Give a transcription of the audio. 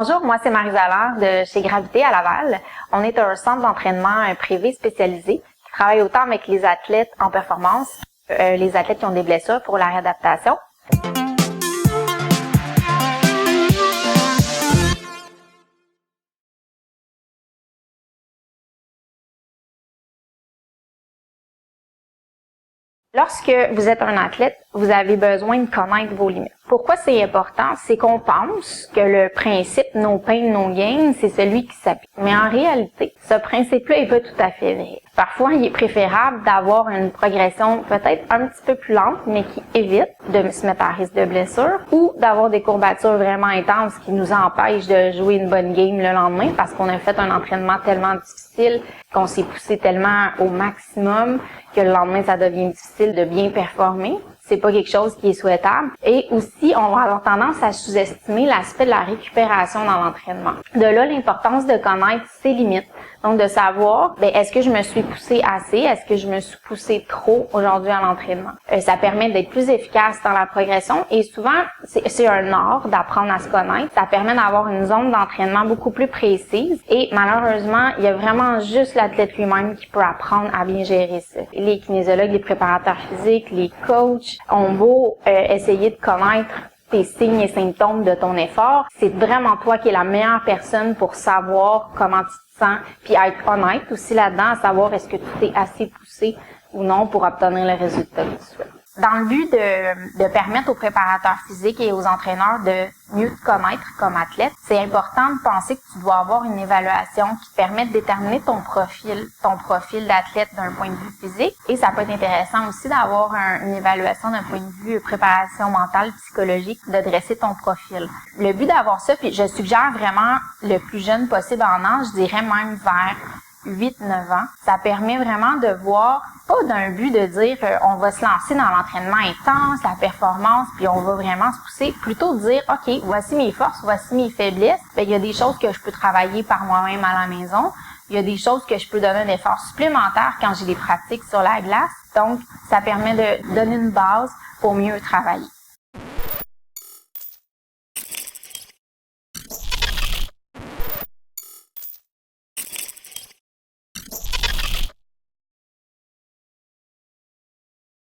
Bonjour, moi c'est Marie-Zalaire de chez Gravité à Laval. On est un centre d'entraînement privé spécialisé qui travaille autant avec les athlètes en performance, les athlètes qui ont des blessures pour la réadaptation. Lorsque vous êtes un athlète, vous avez besoin de connaître vos limites. Pourquoi c'est important? C'est qu'on pense que le principe « no pain, no gain », c'est celui qui s'applique. Mais en réalité, ce principe-là n'est pas tout à fait vrai. Parfois, il est préférable d'avoir une progression peut-être un petit peu plus lente, mais qui évite de se mettre à risque de blessure, ou d'avoir des courbatures vraiment intenses qui nous empêchent de jouer une bonne game le lendemain parce qu'on a fait un entraînement tellement difficile, qu'on s'est poussé tellement au maximum que le lendemain, ça devient difficile de bien performer. C'est pas quelque chose qui est souhaitable. Et aussi, on va avoir tendance à sous-estimer l'aspect de la récupération dans l'entraînement. De là, l'importance de connaître ses limites. Donc, de savoir, est-ce que je me suis poussée assez? Est-ce que je me suis poussée trop aujourd'hui à l'entraînement? Ça permet d'être plus efficace dans la progression et souvent, c'est un art d'apprendre à se connaître. Ça permet d'avoir une zone d'entraînement beaucoup plus précise et malheureusement, il y a vraiment juste l'athlète lui-même qui peut apprendre à bien gérer ça. Les kinésiologues, les préparateurs physiques, les coachs ont beau essayer de connaître tes signes et symptômes de ton effort, c'est vraiment toi qui es la meilleure personne pour savoir comment tu te sens, puis être honnête aussi là-dedans, à savoir est-ce que tu t'es assez poussé ou non pour obtenir le résultat que tu souhaites. Dans le but de permettre aux préparateurs physiques et aux entraîneurs de mieux te connaître comme athlète, c'est important de penser que tu dois avoir une évaluation qui te permet de déterminer ton profil d'athlète d'un point de vue physique. Et ça peut être intéressant aussi d'avoir une évaluation d'un point de vue préparation mentale, psychologique, de dresser ton profil. Le but d'avoir ça, puis je suggère vraiment le plus jeune possible en âge, je dirais même vers 8-9 ans. Ça permet vraiment de voir, pas d'un but de dire on va se lancer dans l'entraînement intense, la performance, puis on va vraiment se pousser, plutôt de dire OK, voici mes forces, voici mes faiblesses. Il y a des choses que je peux travailler par moi-même à la maison. Il y a des choses que je peux donner un effort supplémentaire quand j'ai des pratiques sur la glace. Donc, ça permet de donner une base pour mieux travailler.